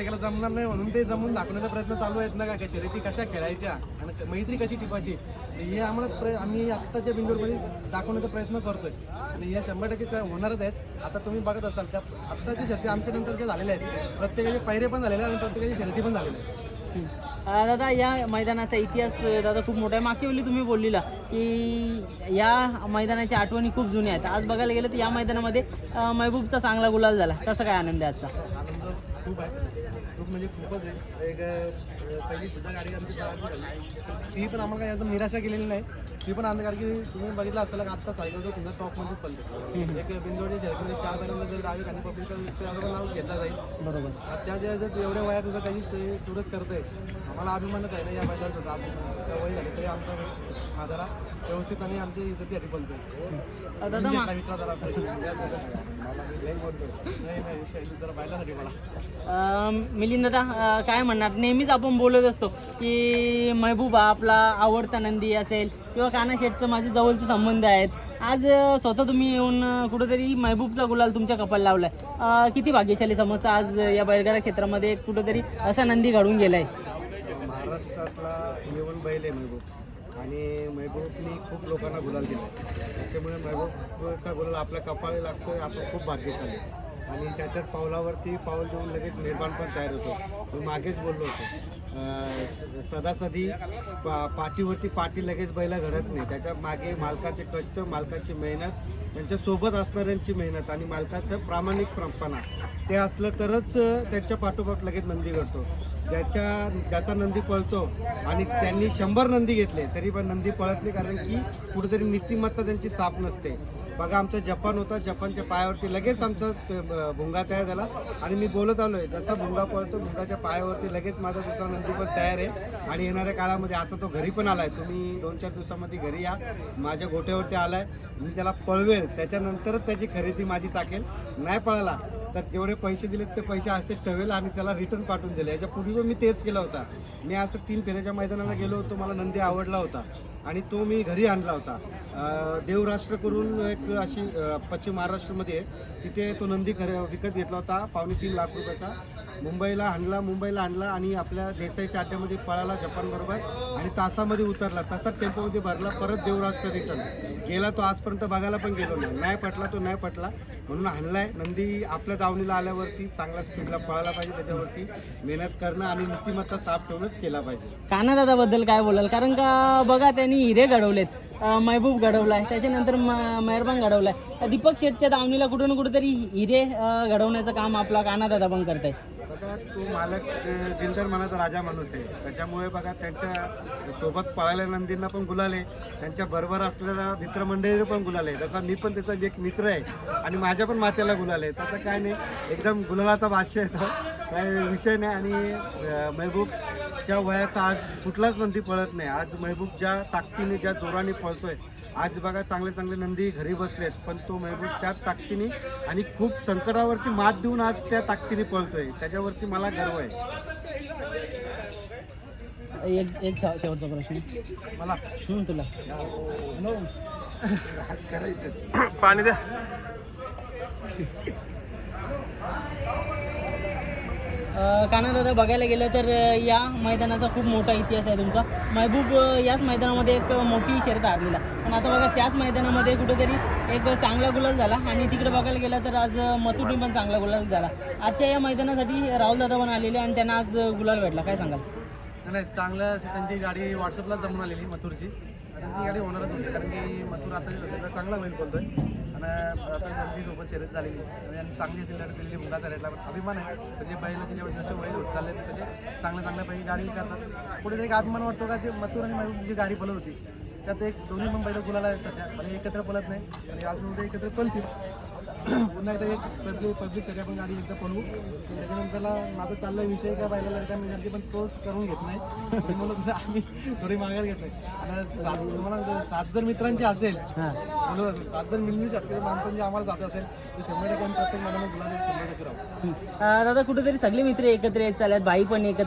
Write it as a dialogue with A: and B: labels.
A: प्रत्येकाला जमणार नाही म्हणून ते जमून दाखवण्याचा प्रयत्न चालू आहेत ना का शर्यती कशा खेळायच्या आणि मैत्री कशी टिपायची हे आम्हाला आम्ही आत्ताच्या बिंदूरमध्ये दाखवण्याचा प्रयत्न करतोय आणि या 100% होणारच आहेत. आता तुम्ही बघत असाल का आत्ताची शर्यती आमच्या नंतरच्या झालेल्या आहेत, प्रत्येकाचे पायरे पण झालेले आहेत आणि प्रत्येकाची शर्यती पण झालेल्या आहेत.
B: दादा या मैदानाचा इतिहास दादा खूप मोठा आहे. मागच्या वेळी तुम्ही बोललेला की या मैदानाच्या आठवणी खूप जुन्या आहेत. आज बघायला गेलं तर या मैदानामध्ये महबूबचा चांगला गुलाल झाला. कसं काय आनंद आहे आजचा?
A: आनंद खूप आहे, खूप म्हणजे खूपच आहे. एक पहिली सुद्धा गाडी आमची पळाली झाली ती पण आम्हाला काही एकदम निराशा केलेली नाही. ती पण आनंद कारण की तुम्ही बघितलं असेल का आत्ता सायकलचं सुद्धा टॉपमध्येच पडले एक बिंदोडच्या शर्यतीमध्ये 4 बैलांना जर डावी आणि पब्लिकचं नाव घेतलं जाईल. बरोबर त्या जर एवढ्या वयात तुझं काही चुरस करतंय आम्हाला अभिमानच आहे ना या बैलांचा होता. आमच्या वय झाले तरी आमचा आधारा व्यवस्थितपणे आमची इज्जतीसाठी बोलतोय.
B: दादा
A: विचार जरा नाही शैली जरा बैलासाठी मला
B: मिलिंद दादा काय म्हणणार? नेहमीच आपण बोलत असतो की महबूब हा आपला आवडता नंदी असेल किंवा कान्हा शेठचं माझे जवळचे संबंध आहेत. आज स्वतः तुम्ही येऊन कुठेतरी महबूबचा गुलाल तुमच्या कपाल लावलाय. किती भाग्यशाली समजतं आज या बैलगाडा क्षेत्रामध्ये कुठेतरी असा नंदी घडून गेलाय.
A: महाराष्ट्रातला येऊन बैल आहे महबूब आणि महबूबनी खूप लोकांना गुलाल दिला. त्याच्यामुळे महबूबचा गुलाल आपल्या कपाळी लागतोय. आपण खूप भाग्यशाली आणि त्याच्याच पावलावरती पाऊल देऊन लगेच निर्माण पण तयार होतो. मी मागेच बोललो होतो सदासदी पाठीवरती पाठी लगेच बैला घडत नाही. त्याच्या मागे मालकाचे कष्ट, मालकाची मेहनत, त्यांच्यासोबत असणाऱ्यांची मेहनत आणि मालकाचं प्रामाणिकपणा ते असलं तरच त्यांच्या पाठोपाठ लगेच नंदी घडतो. ज्याचा नंदी पळतो आणि त्यांनी 100 नंदी घेतले तरी पण नंदी पळत नाही कारण की कुठेतरी नीतिमत्ता त्यांची साफ नसते. बघा आमचा जपान होता, जपानच्या पायावरती लगेच आमचा भुंगा तयार झाला आणि मी बोलत आलोय जसा भुंगा पळतो भुंगाच्या पायावरती लगेच माझा दुसरा नंदी पण तयार आहे आणि येणाऱ्या काळामध्ये आता तो घरी पण आलाय. तुम्ही 2-4 दिवसामध्ये घरी या, माझ्या गोट्यावरती आलाय. मी त्याला पळवेल त्याच्यानंतरच त्याची खरेदी माझी टाकेल. नाही पळाला तर जेवढे पैसे दिलेत ते पैसे असे ठेवेल आणि त्याला रिटर्न पाठवून दिले. याच्यापूर्वी पण मी तेच केलं होता. मी असं 3 फेऱ्याच्या मैदानाला गेलो होतो, मला नंदी आवडला होता आणि तो मी घरी आणला होता. देवराष्ट्र करून एक अशी पश्चिम महाराष्ट्रामध्ये तिथे तो नंदी विकत घेतला होता 2.5-3 लाख रुपयाचा. मुंबईला आणला आणि आपल्या देसाईच्या अड्ड्यामध्ये पळाला जपानबरोबर आणि तासामध्ये उतरला. तसाच टेम्पोमध्ये भरला, परत देवराष्ट्र रिटर्न गेला. तो आजपर्यंत बघायला पण गेलो नाही पटला तो नाही पटला म्हणून आणलाय. नंदी आपल्या दावणीला आल्यावरती चांगला स्पीडला पळायला पाहिजे, त्याच्यावरती मेहनत करणं आणि नीतिमत्ता साफ ठेवूनच केला पाहिजे.
B: कान्हा दादाबद्दल काय बोलाल? कारण का बघा त्यांनी हिरे घडवलेत, महबूब घडवलाय, त्याच्यानंतर मेहरबान घडवलाय. दीपक शेठच्या दावणीला कुठं ना कुठेतरी हिरे घडवण्याचं काम आपला कान्हा दादा पण करताय.
A: बघा तो मालक दिलदार मनाचा राजा माणूस आहे. त्याच्यामुळे बघा त्यांच्या सोबत पळायला नंदींना पण गुलाले, त्यांच्या बरोबर असलेल्या मित्रमंडळीला पण गुलाले. जसा मी पण त्याचा एक मित्र आहे आणि माझ्या पण मात्याला गुलाले. तसं काय नाही, एकदम गुलालाचा भाष्य आहे तो, काही विषय नाही. आणि महबूबच्या वयाचा आज कुठलाच नंदी पळत नाही. आज महबूब ज्या ताकदीने ज्या जोराने पळतोय, आज बघा चांगले चांगले नंदी घरी बसलेत पण तो महबूब त्याच ताकदीने आणि खूप संकटावरती मात देऊन आज त्या ताकदीने पळतोय. त्याच्यावरती मला गर्व आहे.
B: एक शेवटचा प्रश्न
A: मला
B: तुला
A: करायचं पाणी द्या.
B: कान्हा दादा बघायला गेलं तर या मैदानाचा खूप मोठा इतिहास आहे तुमचा. महबूब याच मैदानामध्ये एक मोठी शर्यत हारलेला, पण आता बघा त्याच मैदानामध्ये कुठेतरी एक चांगला गुलाल झाला आणि तिकडे बघायला गेलं तर आज मथुरने पण चांगला गुलाल झाला. आजच्या या मैदानासाठी राहुल दादा पण आलेले आणि त्यांना आज गुलाल भेटला. काय सांगाल?
A: नाही चांगलं त्यांची गाडी व्हॉट्सअपला जमून आलेली मथुरची आणि ती गाडी होणारच होती कारण की मथुर आता चांगला बैल बोलतोय आणि आता त्यांची सोबत शर्यत झालेली आणि चांगली असेल तर दिलेली मुलाचा रेटला अभिमान आहे. म्हणजे बैलाची जेव्हा जसे वय होत चालले त्याचे चांगल्या पैकी गाडी करतात. कुठेतरी एक अभिमान वाटतो का ते मथुर आणि महबूब जी गाडी पळत होती त्यात एक दोन्ही पण बैल गुलाला आहेत सध्या, म्हणजे एकत्र पळत नाही आणि अजून उद्या एकत्र पळतील. पुन्हा एकदा एक पब्लिक सगळ्या पण गाडी एकदा पळवू. त्याच्यानंतरला माझा चालला विषय काय पाहिला लढता मी पण तोच करून घेत नाही म्हणून आम्ही थोडी माघार घेत नाही. आणि तुम्हाला 7 जर मित्रांची असेल 7 जर मिळून माणसांची आम्हाला जात असेल तर 100% प्रत्येक मनाला गुलाल 100% राहू.
B: दादा कुठेतरी सगळे मित्र एकत्र येत चालत, बाई पण एकत्र